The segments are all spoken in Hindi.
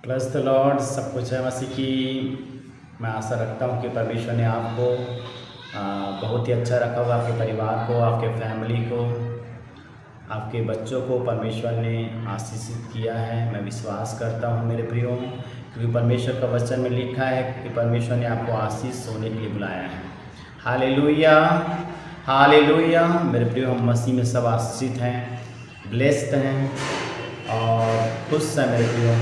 Plus the Lord. सब कुछ है मसीह की। मैं आशा रखता हूँ कि परमेश्वर ने आपको बहुत ही अच्छा रखा होगा, आपके परिवार को, आपके फैमिली को, आपके बच्चों को परमेश्वर ने आशीषित किया है। मैं विश्वास करता हूँ मेरे प्रियो, क्योंकि परमेश्वर का वचन में लिखा है कि परमेश्वर ने आपको आशीष होने के लिए बुलाया है। Hallelujah, hallelujah. मेरे प्रियो, हम मसीह में सब आशीषित हैं, ब्लेस्ड हैं और खुश हैं मेरे प्रियो।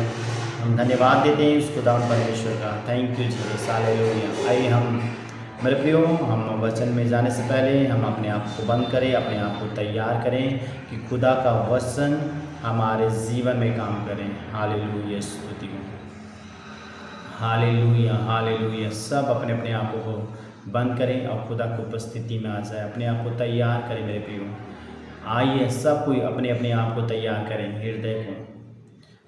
हम धन्यवाद देते हैं उस खुदा परमेश्वर का। Thank you Jesus, hallelujah. आइए हम मेरे प्रियो, हम वचन में जाने से पहले हम अपने आप को बंद करें, अपने आप को तैयार करें कि खुदा का वचन हमारे जीवन में काम करें। हालेलुया, स्तुति हो, हालेलुया, हालेलुया। सब अपने अपने आप को बंद करें और खुदा की उपस्थिति में आ जाए। अपने आप को तैयार करें मेरे प्रियो। आइए सब कोई अपने अपने आप को तैयार करें, हृदय को।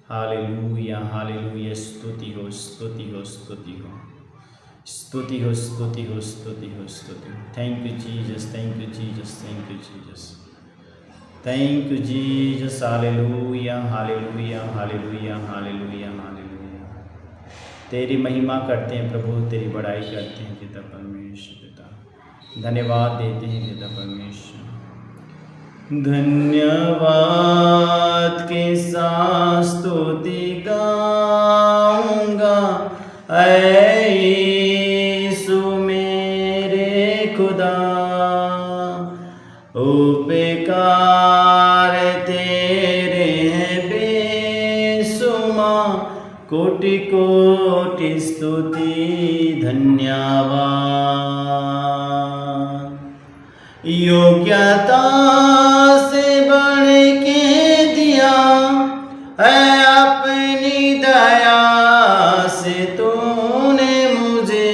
Hallelujah, hallelujah. स्तुति हो, स्तुति हो, स्तुति हो, स्तुति हो, स्तुति हो, स्तुति हो, स्तुति हो। Thank you Jesus, thank you Jesus, thank you Jesus, thank you Jesus. Hallelujah, hallelujah, hallelujah, hallelujah, hallelujah. तेरी महिमा करते हैं प्रभु, तेरी बड़ाई करते हैं पिता परमेश्वर। पिता धन्यवाद देते हैं पिता परमेश्वर। धन्यवाद के साथ स्तुति गाऊंगा, ऐ यीशु मेरे खुदा। उपकार तेरे हैं बेशुमार, कोटि कोटि स्तुति धन्यवाद। योग्यता से बढ़ के दिया है अपनी दया से तूने मुझे।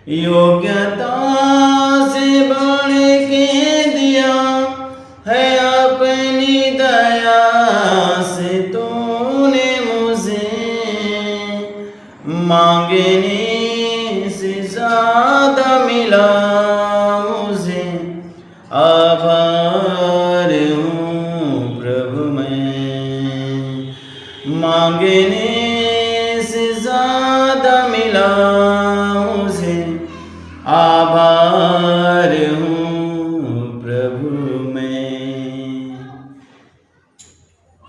योग्यता से बढ़ के दिया है अपनी दया से तूने मुझे। मांगने से ज़्यादा मिला मुझे, आभार हूँ प्रभु मैं। मांगने से ज़्यादा मिला मुझे, आभार हूँ प्रभु मैं।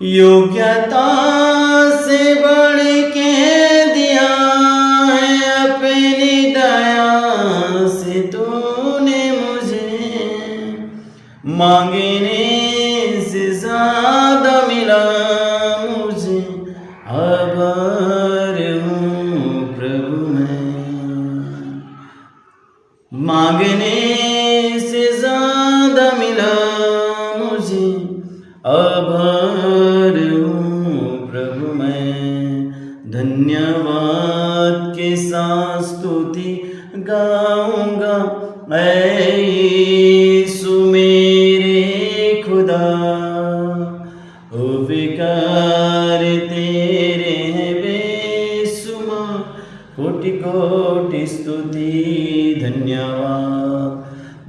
योग्यता से बढ़ के दिया है अपनी दया से तूने मुझे। मांगने से ज़्यादा मिला मुझे, आभार हूँ प्रभु मैं। मांगने से ज़्यादा मिला मुझे, आभार हूँ प्रभु मैं। धन्यवाद के साथ स्तुति गाऊंगा, ऐ यीशु मेरे खुदा। उपकार तेरे हैं बेशुमार, कोटि कोटि स्तुति धन्यवाद।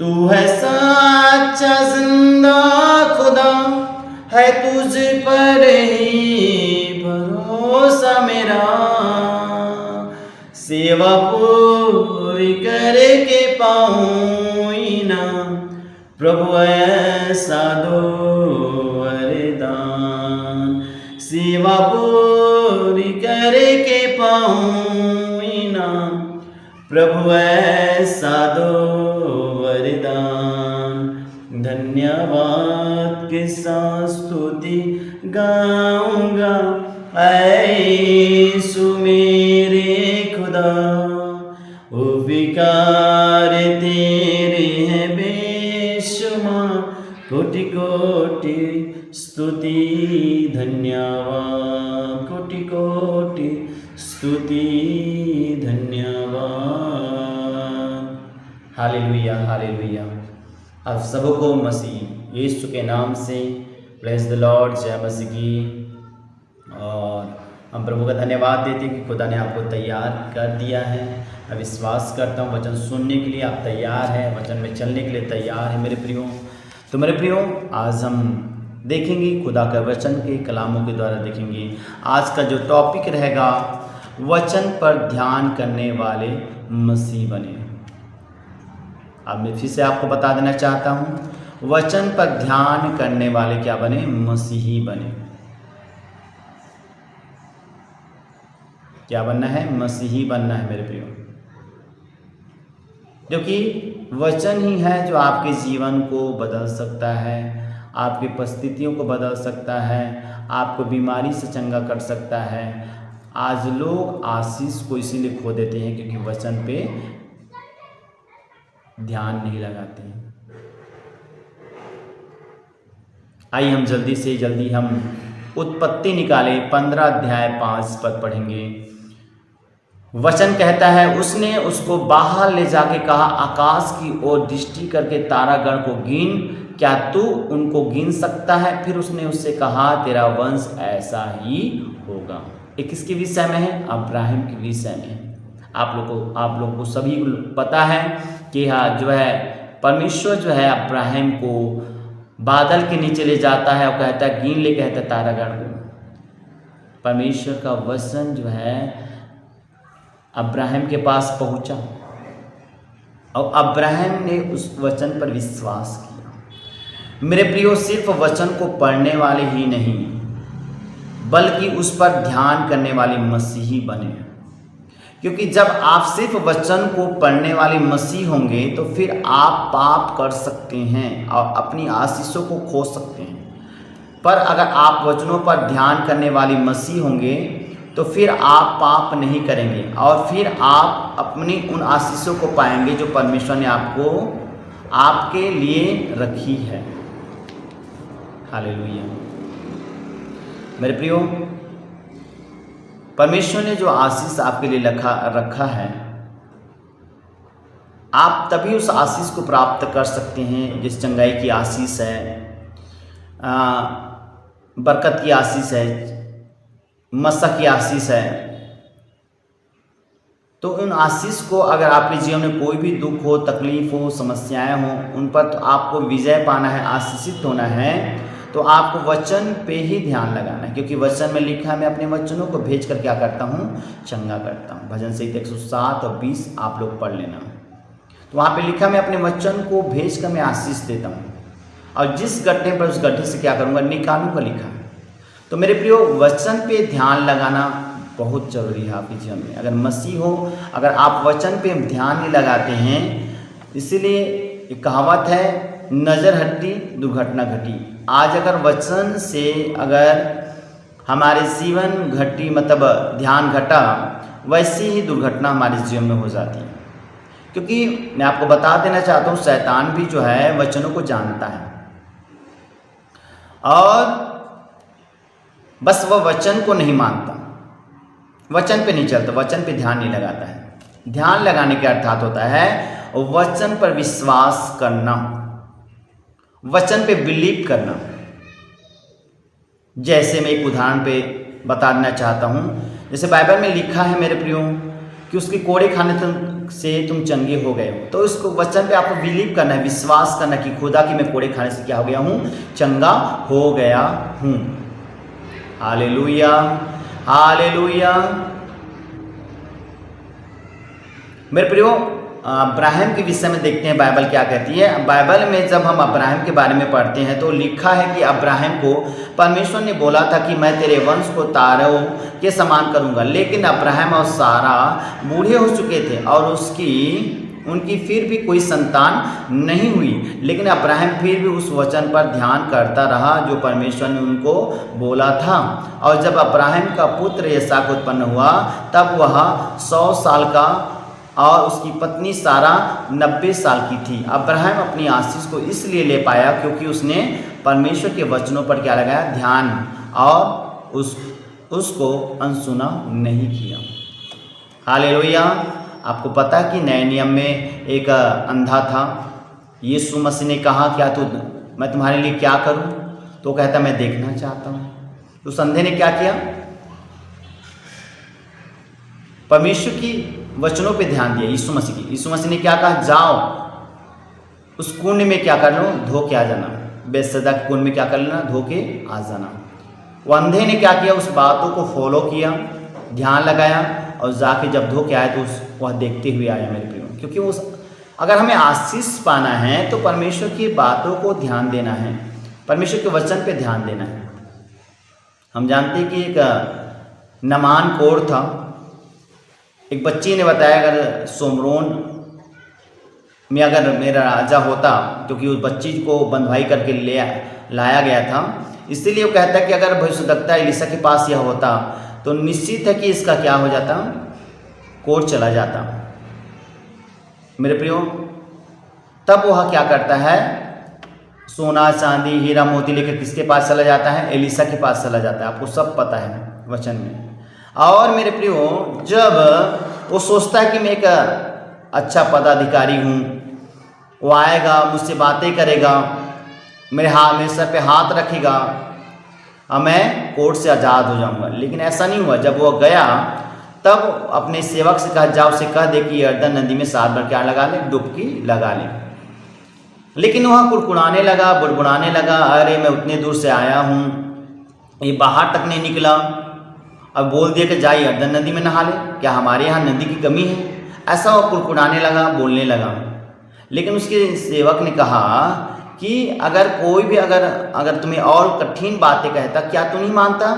तू है सच्चा जिंदा खुदा, है तुझ पर ही भरोसा मेरा। सेवा पूरी करके पाऊँ इनाम, प्रभु ऐसा दो वरदान। सेवा पूरी करके पाऊँ इनाम, प्रभु ऐसा दो वरदान। धन्यवाद के साथ स्तुति गाऊंगा, ऐ यीशु मेरे खुदा। उपकार तेरे हैं बेशुमार, कोटि कोटि स्तुति धन्यवाद, कोटि कोटि स्तुति धन्यवाद। Hallelujah, hallelujah. आप सबको मसीह यीशु के नाम से प्रेज़ द लॉर्ड, जय मसीह की। और हम प्रभु का धन्यवाद देते हैं कि खुदा ने आपको तैयार कर दिया है। मैं विश्वास करता हूँ वचन सुनने के लिए आप तैयार हैं, वचन में चलने के लिए तैयार हैं मेरे प्रियो। तो मेरे प्रियो, आज हम देखेंगे, खुदा के वचन के कलामों के द्वारा देखेंगे। आज का जो टॉपिक रहेगा, वचन पर ध्यान करने वाले मसीह बने। अब मैं फिर से आपको बता देना चाहता हूँ, वचन पर ध्यान करने वाले क्या बने? मसीही बने। क्या बनना है? मसीही बनना है मेरे प्रियो, क्योंकि वचन ही है जो आपके जीवन को बदल सकता है, आपकी परिस्थितियों को बदल सकता है, आपको बीमारी से चंगा कर सकता है। आज लोग आशीष को इसीलिए खो देते हैं क्योंकि वचन पे ध्यान नहीं लगाते हैं। आइए हम जल्दी हम उत्पत्ति निकाले 15 अध्याय 5 पद पढ़ेंगे। वचन कहता है, उसने उसको बाहर ले जाके कहा, आकाश की ओर दृष्टि करके तारागण को गिन, क्या तू उनको गिन सकता है? फिर उसने उससे कहा, तेरा वंश ऐसा ही होगा। ये किसके विषय में है? अब्राहम के विषय में है। आप लोग को सभी पता है कि हाँ जो है परमेश्वर जो है अब्राहम को बादल के नीचे ले जाता है और कहता है गिन ले, कहता है तारागण को। परमेश्वर का वचन जो है अब्राहम के पास पहुंचा और अब्राहम ने उस वचन पर विश्वास किया। मेरे प्रियो, सिर्फ वचन को पढ़ने वाले ही नहीं बल्कि उस पर ध्यान करने वाले मसीही बने, क्योंकि जब आप सिर्फ वचन को पढ़ने वाले मसीह होंगे तो फिर आप पाप कर सकते हैं और अपनी आशीषों को खो सकते हैं। पर अगर आप वचनों पर ध्यान करने वाले मसीह होंगे तो फिर आप पाप नहीं करेंगे और फिर आप अपनी उन आशीषों को पाएंगे जो परमेश्वर ने आपके लिए रखी है। हालेलुया। मेरे प्रियो, परमेश्वर ने जो आशीष आपके लिए रखा है, आप तभी उस आशीष को प्राप्त कर सकते हैं जिस चंगाई की आशीष है, बरकत की आशीष है, मसा की आशीष है। तो उन आशीष को अगर आपके जीवन में कोई भी दुख हो, तकलीफ हो, समस्याएं हो, उन पर तो आपको विजय पाना है, आशीषित होना है, तो आपको वचन पे ही ध्यान लगाना है। क्योंकि वचन में लिखा है, मैं अपने वचनों को भेज कर क्या करता हूँ? चंगा करता हूँ। भजन संहिता 107 और 20 आप लोग पढ़ लेना। तो वहाँ पे लिखा, मैं अपने वचन को भेज कर मैं आशीष देता हूँ और जिस गड्ढे पर उस गड्ढे से क्या करूँगा? निकालूंगा, लिखा है। तो मेरे प्रियो, वचन पे ध्यान लगाना बहुत जरूरी है आपके जीवन में। अगर मसीह हो, अगर आप वचन पे ध्यान नहीं लगाते हैं, इसीलिए एक कहावत है, नज़र हटी दुर्घटना घटी। आज अगर वचन से अगर हमारे जीवन घटी, मतलब ध्यान घटा, वैसी ही दुर्घटना हमारे जीवन में हो जाती है। क्योंकि मैं आपको बता देना चाहता हूँ, शैतान भी जो है वचनों को जानता है और बस वह वचन को नहीं मानता, वचन पे नहीं चलता, वचन पे ध्यान नहीं लगाता है। ध्यान लगाने के अर्थात होता है वचन पर विश्वास करना, वचन पे बिलीव करना। जैसे मैं एक उदाहरण पे बता देना चाहता हूँ, जैसे बाइबल में लिखा है मेरे प्रियो कि उसके कोड़े खाने से तुम चंगे हो गए हो। तो उसको वचन पे आपको बिलीव करना है, विश्वास करना कि खुदा की मैं कोड़े खाने से क्या हो गया हूँ? चंगा हो गया हूँ। Hallelujah, hallelujah. मेरे प्रियो, अब्राहम के विषय में देखते हैं बाइबल क्या कहती है। बाइबल में जब हम अब्राहम के बारे में पढ़ते हैं तो लिखा है कि अब्राहम को परमेश्वर ने बोला था कि मैं तेरे वंश को तारों के समान करूंगा। लेकिन अब्राहम और सारा बूढ़े हो चुके थे और उनकी फिर भी कोई संतान नहीं हुई। लेकिन अब्राहम फिर भी उस वचन पर ध्यान करता रहा जो परमेश्वर ने उनको बोला था। और जब अब्राहम का पुत्र इसहाक उत्पन्न हुआ तब वह 100 साल का और उसकी पत्नी सारा 90 साल की थी। अब्राहम अपनी आशीष को इसलिए ले पाया क्योंकि उसने परमेश्वर के वचनों पर क्या लगाया? ध्यान, और उसको अनसुना नहीं किया। हालेलुया। आपको पता है कि नए नियम में एक अंधा था, यीशु मसीह ने कहा क्या मैं तुम्हारे लिए क्या करूं? तो कहता मैं देखना चाहता हूं। तो उस अंधे ने क्या किया? परमेश्वर की वचनों पे ध्यान दिया, यीशु मसीह ने क्या कहा? जाओ उस कुंड में क्या कर लो? धो के आ जाना। बेसदा के कुंड में क्या कर लेना, धो के आ जाना। वो अंधे ने क्या किया, उस बातों को फॉलो किया, ध्यान लगाया और जाके जब धो के आया तो वह देखते हुए आया मेरे प्रियो। क्योंकि उस अगर हमें आशीष पाना है तो परमेश्वर की बातों को ध्यान देना है, परमेश्वर के वचन पे ध्यान देना है। हम जानते हैं कि एक नमान कौर था, एक बच्ची ने बताया अगर सोमरोन में अगर मेरा राजा होता, क्योंकि उस बच्ची को बंधुआई करके लाया गया था, इसीलिए वो कहता है कि अगर भविष्यद्वक्ता एलीशा के पास यह होता तो निश्चित है कि इसका क्या हो जाता, कोर्ट चला जाता। मेरे प्रियो, तब वह क्या करता है, सोना चांदी हीरा मोती लेकर किसके पास चला जाता है, एलीशा के पास चला जाता है। आपको सब पता है वचन में। और मेरे प्रियो, जब वो सोचता है कि मैं एक अच्छा पदाधिकारी हूँ, वो आएगा मुझसे बातें करेगा, मेरे सर पे हाथ रखेगा और मैं कोर्ट से आज़ाद हो जाऊंगा, लेकिन ऐसा नहीं हुआ। जब वो गया तब अपने सेवक से कहा, जाओ से कह दे कि यरदन नदी में 7 बार क्या लगा ले, डुबकी लगा ले। लेकिन वह कुड़कुड़ाने लगा, बुड़बुड़ाने लगा, अरे मैं उतने दूर से आया हूँ, ये बाहर तक नहीं निकला, अब बोल दिया कि जाइए यरदन नदी में नहा ले, क्या हमारे यहाँ नदी की कमी है? ऐसा वो कुड़कुड़ाने लगा, बोलने लगा। लेकिन उसके सेवक ने कहा कि अगर कोई भी अगर तुम्हें और कठिन बातें कहता, क्या तू नहीं मानता?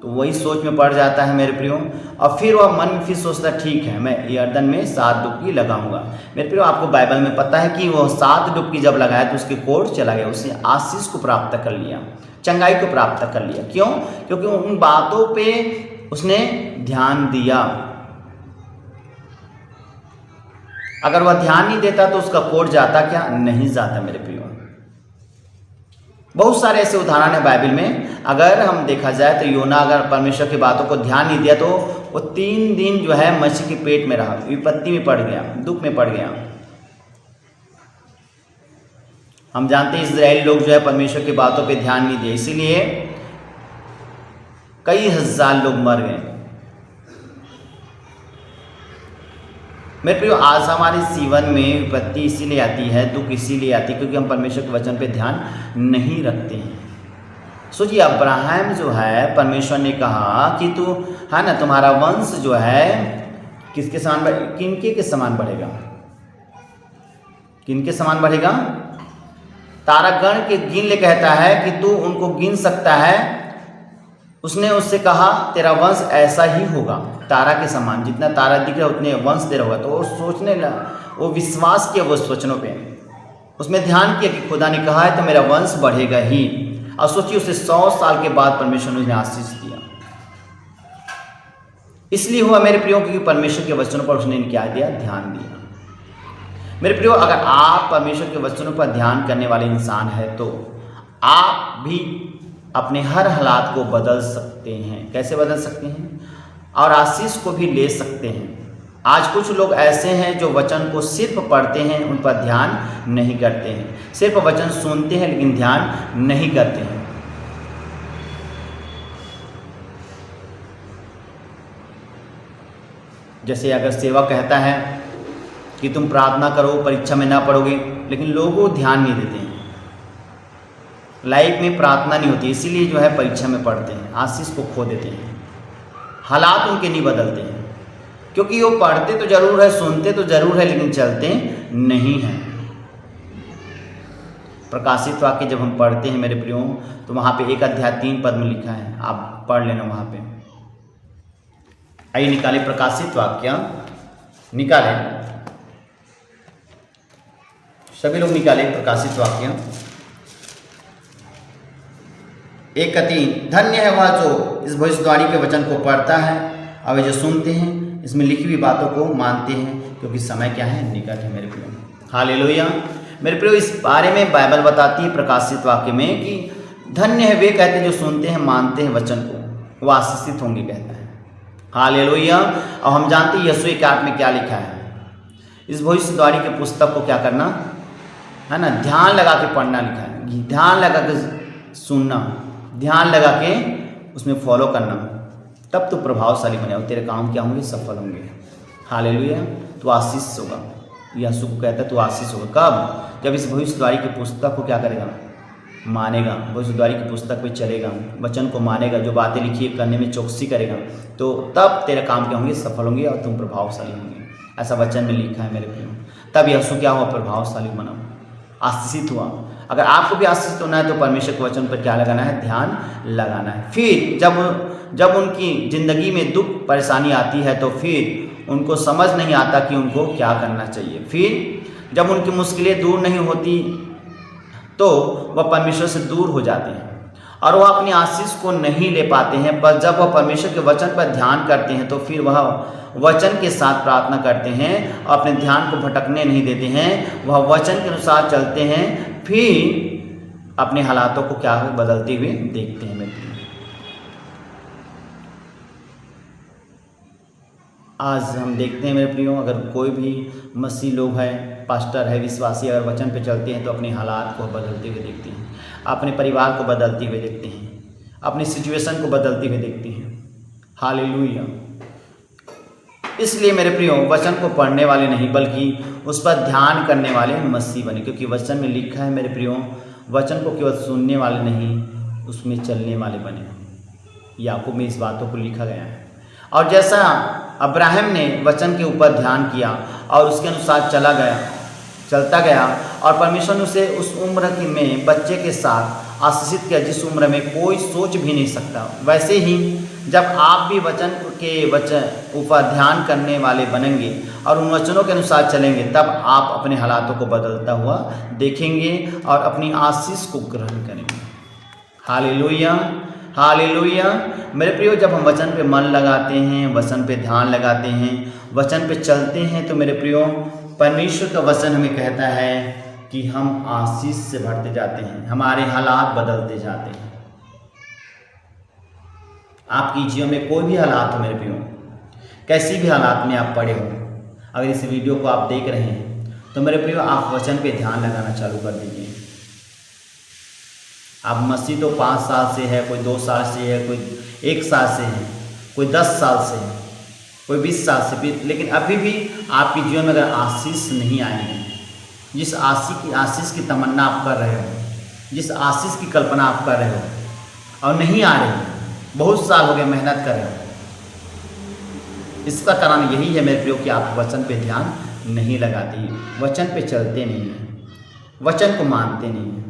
तो वही सोच में पड़ जाता है मेरे प्रियो। और फिर वह मन में फिर सोचता, ठीक है मैं यरदन में 7 डुबकी लगाऊंगा। मेरे प्रियो, आपको बाइबल में पता है कि वह 7 डुबकी जब लगाया तो उसके कोर्ट चला गया, उसने आशीष को प्राप्त कर लिया, चंगाई को प्राप्त कर लिया। क्यों? क्योंकि उन बातों पे उसने ध्यान दिया। अगर वह ध्यान नहीं देता तो उसका कोर्ट जाता क्या? नहीं जाता मेरे प्रियो। बहुत सारे ऐसे उदाहरण है बाइबल में। अगर हम देखा जाए तो योना अगर परमेश्वर की बातों को ध्यान नहीं दिया तो वो 3 दिन जो है मछली के पेट में रहा, विपत्ति में पड़ गया, दुख में पड़ गया। हम जानते हैं इजराइल लोग जो है परमेश्वर की बातों पे ध्यान नहीं दिए, इसीलिए कई हजार लोग मर गए। मेरे प्रियो, आज हमारे जीवन में विपत्ति इसीलिए आती है, दुख इसीलिए आती है क्योंकि हम परमेश्वर के वचन पे ध्यान नहीं रखते हैं। सोचिए, अब्राहम जो है, परमेश्वर ने कहा कि तू है ना, तुम्हारा वंश जो है किसके समान, किनके के समान बढ़ेगा? किनके समान बढ़ेगा? तारागण के गिन ले कहता है कि तू उनको गिन सकता है। उसने उससे कहा तेरा वंश ऐसा ही होगा, तारा के समान, जितना तारा दिख रहा है उतने वंश तेरा होगा। तो वो सोचने लगा, वो विश्वास किया वो वचनों पे, उसमें ध्यान किया कि खुदा ने कहा है तो मेरा वंश बढ़ेगा ही। और सोचिए, उसे 100 साल के बाद परमेश्वर ने उन्हें आशीष दिया। इसलिए हुआ मेरे प्रियो क्योंकि परमेश्वर के वचनों पर उसने क्या दिया? ध्यान दिया। मेरे प्रियो, अगर आप परमेश्वर के वचनों पर ध्यान करने वाले इंसान है तो आप भी अपने हर हालात को बदल सकते हैं। कैसे बदल सकते हैं? और आशीष को भी ले सकते हैं। आज कुछ लोग ऐसे हैं जो वचन को सिर्फ पढ़ते हैं, उन पर ध्यान नहीं करते हैं, सिर्फ वचन सुनते हैं लेकिन ध्यान नहीं करते हैं। जैसे अगर सेवक कहता है कि तुम प्रार्थना करो, परीक्षा में ना पढ़ोगे, लेकिन लोगों ध्यान नहीं देते हैं, लाइफ में प्रार्थना नहीं होती, इसीलिए जो है परीक्षा में पढ़ते हैं, आशीष को खो देते हैं, हालात उनके नहीं बदलते हैं, क्योंकि वो पढ़ते तो जरूर है, सुनते तो जरूर है, लेकिन चलते नहीं हैं। प्रकाशित वाक्य जब हम पढ़ते हैं मेरे प्रियो, तो वहाँ पे 1 अध्याय 3 पद में लिखा है, आप पढ़ लेना वहाँ पे। आइए निकाले प्रकाशित वाक्य, निकाले, सभी लोग निकाले प्रकाशित वाक्य 1:3। धन्य है वह जो इस भविष्यवाणी के वचन को पढ़ता है और वे जो सुनते हैं इसमें लिखी हुई बातों को मानते हैं, क्योंकि समय क्या है? निकट है मेरे प्रियो। हालेलुया। मेरे प्रियो, इस बारे में बाइबल बताती है प्रकाशित वाक्य में कि धन्य है वे, कहते हैं जो सुनते हैं, मानते हैं वचन को, वो आशीषित होंगे, कहता है। हालेलुया। और हम जानते हैं यीशु 1:8 में क्या लिखा है? इस भविष्यवाणी के पुस्तक को क्या करना है ना, ध्यान लगा के पढ़ना लिखा है, ध्यान लगा के सुनना, ध्यान लगा के उसमें फॉलो करना, तब तो प्रभावशाली बनेगा, तेरे काम क्या होंगे? सफल होंगे। हालेलुया। तो आशीष होगा, यीशु को कहता है तो आशीष होगा। कब? जब इस भविष्यवाणी की पुस्तक को क्या करेगा? मानेगा, भविष्यवाणी की पुस्तक पे चलेगा, वचन को मानेगा, जो बातें लिखी है करने में चौकसी करेगा, तो तब तेरे काम क्या होंगे, सफल होंगे और तुम प्रभावशाली होंगे। ऐसा वचन में लिखा है मेरे प्रियो। तब यीशु क्या हुआ, प्रभावशाली बना, आशीषित हुआ। अगर आपको भी आशीषित होना है तो परमेश्वर के वचन पर क्या लगाना है, ध्यान लगाना है। फिर जब उनकी ज़िंदगी में दुख परेशानी आती है तो फिर उनको समझ नहीं आता कि उनको क्या करना चाहिए। फिर जब उनकी मुश्किलें दूर नहीं होती तो वह परमेश्वर से दूर हो जाते हैं और वह अपनी आशीष को नहीं ले पाते हैं। पर जब वह परमेश्वर के वचन पर ध्यान करते हैं तो फिर वह वचन के साथ प्रार्थना करते हैं और अपने ध्यान को भटकने नहीं देते हैं, वह वचन के अनुसार चलते हैं, फिर अपने हालातों को क्या बदलते हुए देखते हैं। मेरे आज हम देखते हैं मेरे प्रियो, अगर कोई भी मसीह लोग हैं, पास्टर है, विश्वासी, अगर वचन पे चलते हैं तो अपने हालात को बदलते हुए देखते हैं, अपने परिवार को बदलते हुए देखते हैं, अपनी सिचुएशन को बदलते हुए देखते हैं। हालेलुया। इसलिए मेरे प्रियो, वचन को पढ़ने वाले नहीं बल्कि उस पर ध्यान करने वाले मसीह बने, क्योंकि वचन में लिखा है मेरे प्रियो, वचन को केवल सुनने वाले नहीं उसमें चलने वाले बने। याकूब में इस बातों को लिखा गया है। और जैसा अब्राहम ने वचन के ऊपर ध्यान किया और उसके अनुसार चलता गया और परमेश्वर ने उसे उस उम्र में बच्चे के साथ आशीषित किया जिस उम्र में कोई सोच भी नहीं सकता, वैसे ही जब आप भी वचन के ऊपर ध्यान करने वाले बनेंगे और उन वचनों के अनुसार चलेंगे, तब आप अपने हालातों को बदलता हुआ देखेंगे और अपनी आशीष को ग्रहण करेंगे। Hallelujah, hallelujah. मेरे प्रियो, जब हम वचन पे मन लगाते हैं, वचन पे ध्यान लगाते हैं, वचन पे चलते हैं, तो मेरे प्रियो, परमेश्वर का वचन हमें कहता है कि हम आशीष से भरते जाते हैं, हमारे हालात बदलते जाते हैं। आपकी जीवन में कोई भी हालात हो मेरे प्रियो, कैसी भी हालात में आप पड़े हो, अगर इस वीडियो को आप देख रहे हैं तो मेरे प्रियो आप वचन पे ध्यान लगाना चालू कर दीजिए। आप मसीह तो 5 साल से है, कोई 2 साल से है, कोई 1 साल से है, कोई 10 साल से है, कोई 20 साल से भी, लेकिन अभी भी आपके जीवन में अगर आशीष नहीं आई है, जिस आशीष की तमन्ना आप कर रहे हो, जिस आशीष की कल्पना आप कर रहे हो और नहीं आ रही, बहुत साल हो गए मेहनत कर रहे हो, इसका कारण यही है मेरे प्रियो कि आप वचन पे ध्यान नहीं लगाते, वचन पे चलते नहीं हैं, वचन को मानते नहीं हैं।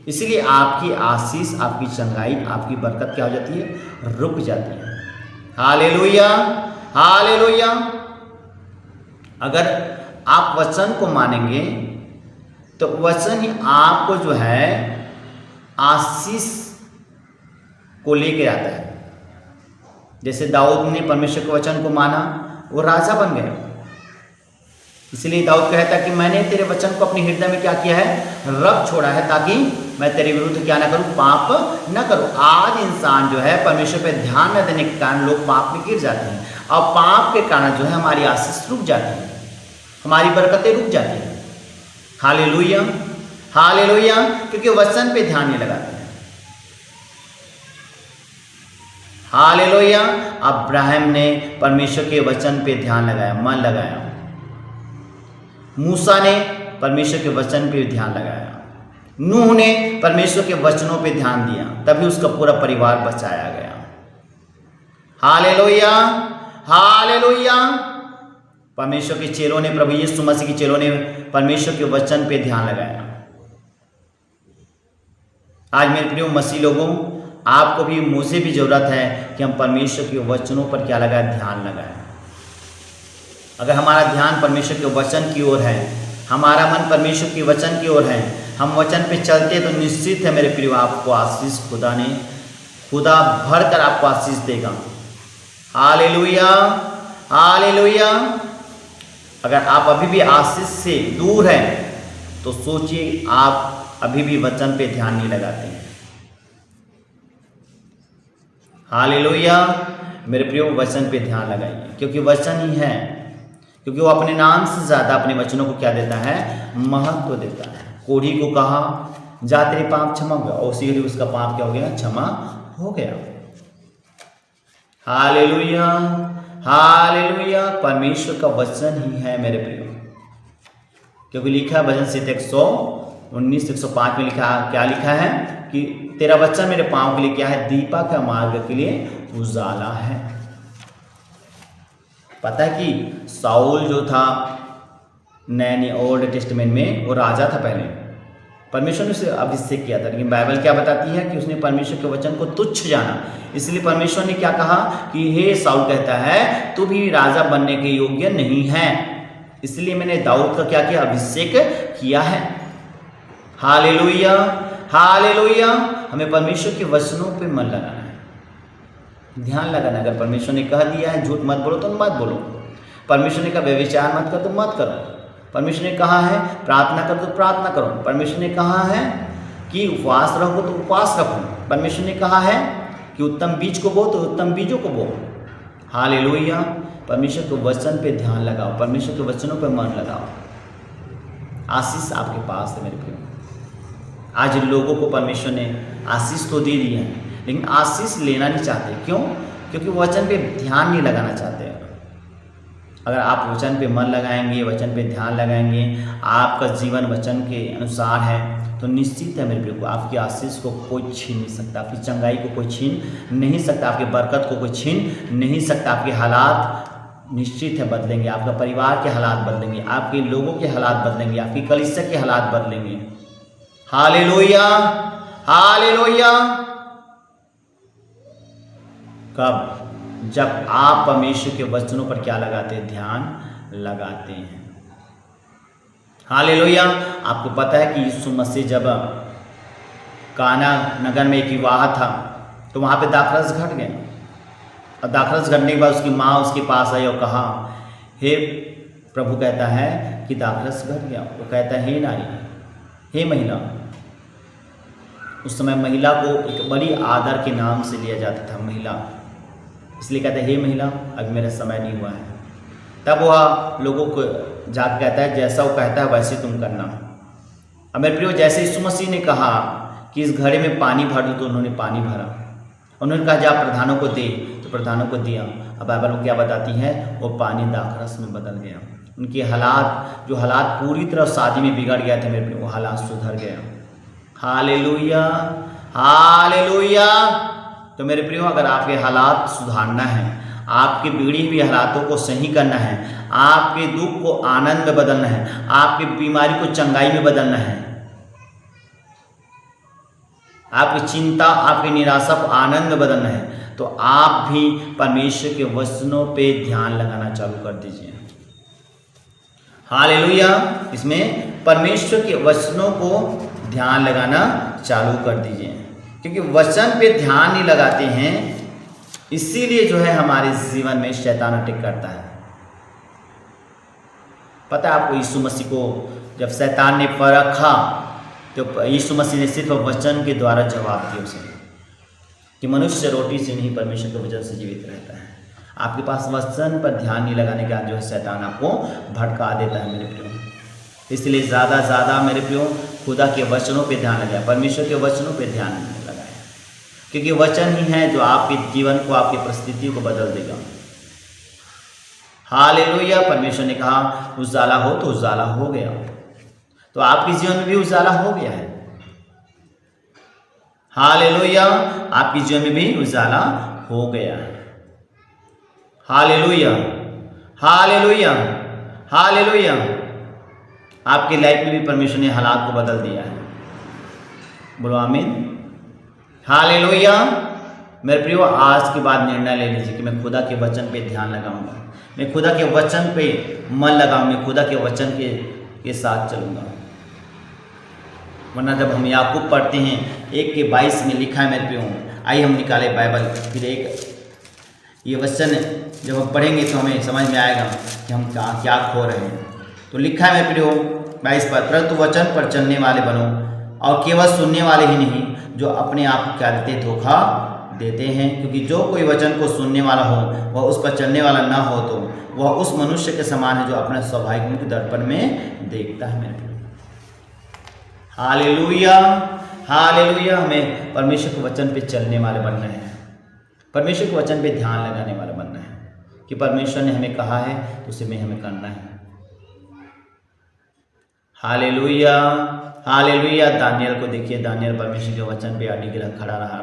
इसलिए आपकी आशीष, आपकी चंगाई, आपकी बरकत क्या हो जाती है, रुक जाती है। Hallelujah, hallelujah. अगर आप वचन को मानेंगे तो वचन ही आपको जो है आशीष को लेके आता है। जैसे दाऊद ने परमेश्वर के वचन को माना, वो राजा बन गया। इसलिए दाऊद कहता है कि मैंने तेरे वचन को अपने हृदय में क्या किया है, रख छोड़ा है, ताकि मैं तेरे विरुद्ध क्या ना करूं, पाप न करूं। आज इंसान जो है परमेश्वर पे ध्यान न देने के कारण लोग पाप में गिर जाते हैं और पाप के कारण जो है हमारी आशीष रुक जाती है, हमारी बरकतें रुक जाती हैं। Hallelujah, hallelujah. क्योंकि वचन पे ध्यान नहीं लगाते हैं। हालेलुया। अब्राहम ने परमेश्वर के वचन पे ध्यान लगाया, मन लगाया। मूसा ने परमेश्वर के वचन पे ध्यान लगाया। नूह ने परमेश्वर के वचनों पे ध्यान दिया, तभी उसका पूरा परिवार बचाया गया। Hallelujah, hallelujah. परमेश्वर के चेलों ने, प्रभु यीशु मसीह के चेलों ने परमेश्वर के वचन पे ध्यान लगाया। आज मेरे प्रिय मसीह लोगों, आपको भी, मुझे भी जरूरत है कि हम परमेश्वर के वचनों पर क्या लगाएं, ध्यान लगाएं। अगर हमारा ध्यान परमेश्वर के वचन की ओर है, हमारा मन परमेश्वर के वचन की ओर है, हम वचन पे चलते हैं, तो निश्चित है मेरे प्रिय आपको आशीष खुदा भर कर आपको आशीष देगा। Hallelujah, hallelujah. अगर आप अभी भी आशीष से दूर हैं तो सोचिए आप अभी भी वचन पे ध्यान नहीं लगाते हैं। हालेलुया। मेरे प्रियो वचन पे ध्यान लगाइए, क्योंकि वचन ही है, क्योंकि वो अपने नाम से ज़्यादा अपने वचनों को क्या देता है, महत्व देता है। कोढ़ी को कहा जा तेरे पाप क्षमा हो गया, और उसी लिए उसका पाप क्या हो गया, क्षमा हो गया। Hallelujah, hallelujah. परमेश्वर का वचन ही है मेरे प्रियो। क्योंकि लिखा है भजन संहिता 119 105 में लिखा, क्या लिखा है कि तेरा वचन मेरे पाँव के लिए क्या है, दीपक का मार्ग के लिए उजाला है। पता है कि साउल जो था नए ओल्ड टेस्टमेंट में, वो राजा था पहले, परमेश्वर ने उसे अभिषेक किया था, लेकिन बाइबल क्या बताती है कि उसने परमेश्वर के वचन को तुच्छ जाना। इसलिए परमेश्वर ने क्या कहा कि हे साउल, कहता है तू भी राजा बनने के योग्य नहीं है, इसलिए मैंने दाऊद का क्या किया, अभिषेक किया है। Hallelujah, hallelujah. हमें परमेश्वर के वचनों पे मन लगाना है, ध्यान लगाना। अगर परमेश्वर ने कह दिया है झूठ मत बोलो तो मत बोलो, परमेश्वर ने कहा व्यभिचार मत करो तो मत करो, परमेश्वर ने कहा है प्रार्थना करो तो प्रार्थना करो, परमेश्वर ने कहा है कि उपवास रखो तो उपवास रखो, परमेश्वर ने कहा है कि उत्तम बीज को बो तो उत्तम बीजों को बो। हालेलुया। परमेश्वर के वचन पे ध्यान लगाओ, परमेश्वर के वचनों पे मन लगाओ। आशीष आपके पास है मेरे प्रियो। आज लोगों को परमेश्वर ने आशीष तो दे दी है, लेकिन आशीष लेना नहीं चाहते। क्यों? क्योंकि वचन पे ध्यान नहीं लगाना चाहते। अगर आप वचन पे मन लगाएंगे, वचन पे ध्यान लगाएंगे, आपका जीवन वचन के अनुसार है, तो निश्चित है मेरे प्रियो आपकी आशीष को कोई छीन नहीं सकता, आपकी चंगाई को कोई छीन नहीं सकता, आपकी बरकत को कोई छीन नहीं सकता। आपके हालात निश्चित है बदलेंगे, आपका परिवार के हालात बदलेंगे, आपके लोगों के हालात बदलेंगे, आपकी कलीसिया के हालात बदलेंगे। Hallelujah, hallelujah. कब? जब आप परमेश्वर के वचनों पर क्या लगाते हैं, ध्यान लगाते हैं। हालेलुया। आपको पता है कि यीशु मसीह जब काना नगर में एक विवाह था तो वहाँ पे दाखरस घट गया, और दाखरस घटने के बाद उसकी माँ उसके पास आई और कहा, हे प्रभु, कहता है कि दाखरस घट गया। वो कहता है, हे नारी, हे महिला। उस समय महिला को एक बड़ी आदर के नाम से लिया जाता था, महिला, इसलिए कहते हैं हे महिला, अभी मेरा समय नहीं हुआ है। तब वह लोगों को जाकर कहता है जैसा वो कहता है वैसे तुम करना। अब मेरे प्रियो, जैसे यीशु मसीह ने कहा कि इस घड़े में पानी भर दो तो उन्होंने पानी भरा, उन्होंने कहा जा प्रधानों को दे तो प्रधानों को दिया। अब बाइबल को क्या बताती है, वो पानी दाखरस में बदल गया। उनके हालात, जो हालात पूरी तरह शादी में बिगड़ गया था मेरे प्रियो, वो हालात सुधर गया। Hallelujah, hallelujah. तो मेरे प्रियो, अगर आपके हालात सुधारना है, आपके बिगड़ी हुई हालातों को सही करना है, आपके दुख को आनंद में बदलना है, आपकी बीमारी को चंगाई में बदलना है, आपकी चिंता, आपकी निराशा को आनंद में बदलना है, तो आप भी परमेश्वर के वचनों पे ध्यान लगाना चालू कर दीजिए। हालेलुया। इसमें परमेश्वर के वचनों को ध्यान लगाना चालू कर दीजिए, क्योंकि वचन पे ध्यान नहीं लगाते हैं, इसीलिए जो है हमारे जीवन में शैतान अटैक करता है। पता है आपको, यीशु मसीह को जब शैतान ने परखा तो यीशु मसीह ने सिर्फ वचन के द्वारा जवाब दिया उसे कि मनुष्य रोटी से नहीं परमेश्वर के वचन से जीवित रहता है। आपके पास वचन पर ध्यान नहीं लगाने के बाद जो है शैतान आपको भटका देता है मेरे प्रियो। इसलिए ज़्यादा ज़्यादा मेरे प्रियो खुदा के वचनों पे ध्यान लगाए, परमेश्वर के वचनों पे ध्यान लगाए, क्योंकि वचन ही है जो आपके जीवन को, आपकी परिस्थितियों को बदल देगा। हालेलुया। परमेश्वर ने कहा उजाला हो तो उजाला हो गया, तो आपके जीवन में भी उजाला हो गया है। हालेलुया। आपके जीवन में भी उजाला हो गया है। Hallelujah, hallelujah, hallelujah. आपकी लाइफ में भी परमेश्वर ने हालात को बदल दिया है। बोलो आमीन। हालेलुया। मेरे प्रियो, आज के बाद निर्णय ले लीजिए कि मैं खुदा के वचन पे ध्यान लगाऊंगा, मैं खुदा के वचन पे मन लगाऊंगा, मैं खुदा के वचन के साथ चलूंगा। वरना जब हम याकूब पढ़ते हैं 1:22 में लिखा है मेरे प्रियो, आइए हम निकाले बाइबल, फिर एक ये वचन जब हम पढ़ेंगे तो हमें समझ में आएगा कि हम क्या खो रहे हैं। तो लिखा है मेरे प्रियो 22 पर, परंतु वचन पर चलने वाले बनो और केवल सुनने वाले ही नहीं जो अपने आप को क्या देते, धोखा देते हैं। क्योंकि जो कोई वचन को सुनने वाला हो वह उस पर चलने वाला ना हो तो वह उस मनुष्य के समान है जो अपने स्वाभाविक मुख दर्पण में देखता है मेरे प्रियो। Hallelujah, hallelujah. हमें परमेश्वर के वचन पे चलने वाले बनना है, परमेश्वर के वचन पे ध्यान लगाने वाला बनना है कि परमेश्वर ने हमें कहा है तो उसे में हमें करना है। Hallelujah, hallelujah. दानियल को देखिए, दानियल परमेश्वर के वचन पे अड़ी गिरा खड़ा रहा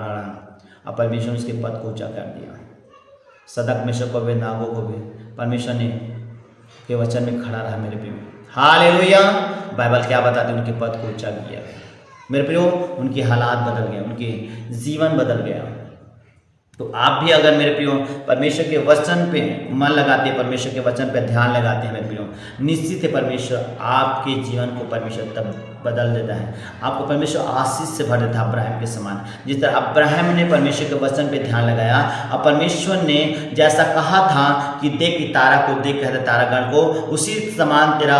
और परमेश्वर ने उसके पद को ऊंचा कर दिया। सदक मेशक को भी, नागो को भी परमेश्वर ने के वचन में खड़ा रहा मेरे प्रियो। हालेलुया। बाइबल क्या बताते हैं, उनके पद को ऊंचा किया मेरे प्रियो। उनके हालात बदल गए, उनके जीवन बदल गया। तो आप भी अगर मेरे प्रियो परमेश्वर के वचन पे मन लगाते हैं, परमेश्वर के वचन पे ध्यान लगाते हैं मेरे प्रियो, निश्चित है परमेश्वर आपके जीवन को परमेश्वर तब बदल देता है। आपको परमेश्वर आशीष से भर देता है अब्राहम के समान। जिस तरह अब्राहम ने परमेश्वर के वचन पे ध्यान लगाया और परमेश्वर ने जैसा कहा था कि देख तारा को देख, कहते तारागण को, उसी समान तेरा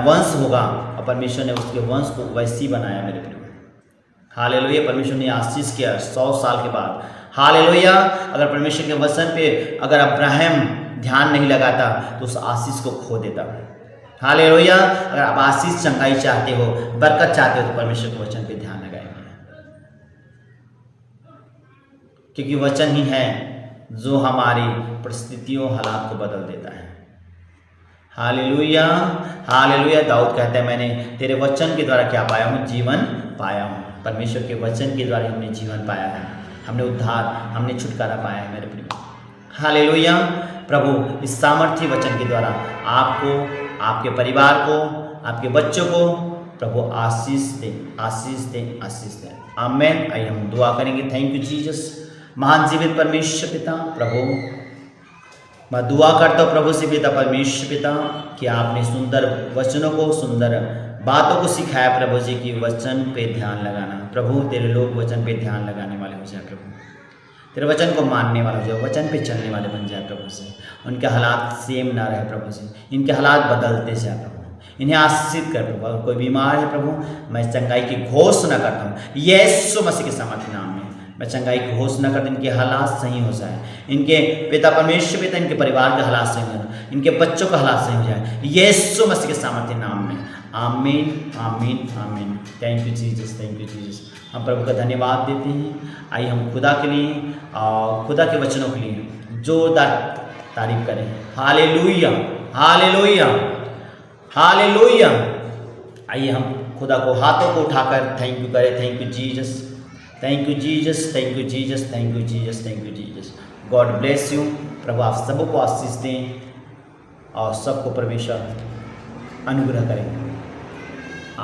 वंश होगा, और परमेश्वर ने उसके वंश को वैसी बनाया मेरे प्रियो। हालेलुया। परमेश्वर ने आशीष किया 100 साल के बाद। हालेलुया। अगर परमेश्वर के वचन पे अगर अब्राहम ध्यान नहीं लगाता तो उस आशीष को खो देता। हालेलुया। अगर आप आशीष, चंगाई चाहते हो, बरकत चाहते हो, तो परमेश्वर के वचन पे ध्यान लगाएंगे, क्योंकि वचन ही है जो हमारी परिस्थितियों, हालात को बदल देता है। Hallelujah, hallelujah. दाऊद कहता है मैंने तेरे वचन के द्वारा क्या पाया हूँ, जीवन पाया हूँ। परमेश्वर के वचन के द्वारा हमने जीवन पाया है, हमने उद्धार, हमने छुटकारा पाया है मेरे प्रिय। हालेलुया। प्रभु इस सामर्थ्य वचन के द्वारा आपको, आपके परिवार को, आपके बच्चों को प्रभु आशीष दे, आशीष दे, आशीष दे। आमीन। आइए हम दुआ करेंगे। Thank you Jesus. महान जीवित परमेश्वर पिता, प्रभु मैं दुआ करता हूँ प्रभु से पिता, परमेश्वर पिता, कि आपने सुंदर वचनों को, सुंदर बातों को सिखाया प्रभु जी, की वचन पे ध्यान लगाना। प्रभु तेरे लोग वचन पे ध्यान लगाने वाले हो जाए प्रभु, तेरे वचन को मानने वाले हो जाए, वचन पे चलने वाले बन जाए प्रभु से। उनके हालात सेम ना रहे प्रभु से, इनके हालात बदलते जाए प्रभु। इन्हें आशीषित कर प्रभु। अगर कोई बीमार है प्रभु, मैं चंगाई की घोषणा करता हूँ यीशु मसीह के सामर्थ्य नाम में। मैं चंगाई की घोषणा करता हूँ, इनके हालात सही हो जाए, इनके पिता परमेश्वर पिता, इनके परिवार के हालात सही हो जाए, इनके बच्चों का हालात सही हो जाए यीशु मसीह के सामर्थ्य नाम में। आमीन, आमीन, आमीन। Thank you Jesus, thank you Jesus. हम प्रभु का धन्यवाद देते हैं। आइए हम खुदा के लिए और खुदा के वचनों के लिए जोरदार तारीफ करें। Hallelujah, hallelujah, hallelujah. आइए हम खुदा को हाथों को उठाकर थैंक यू करें। Thank you Jesus, thank you Jesus, thank you Jesus, thank you Jesus, thank you Jesus. God bless you. प्रभु आप सबको आशीष दें और सबको परमेश्वर अनुग्रह करें।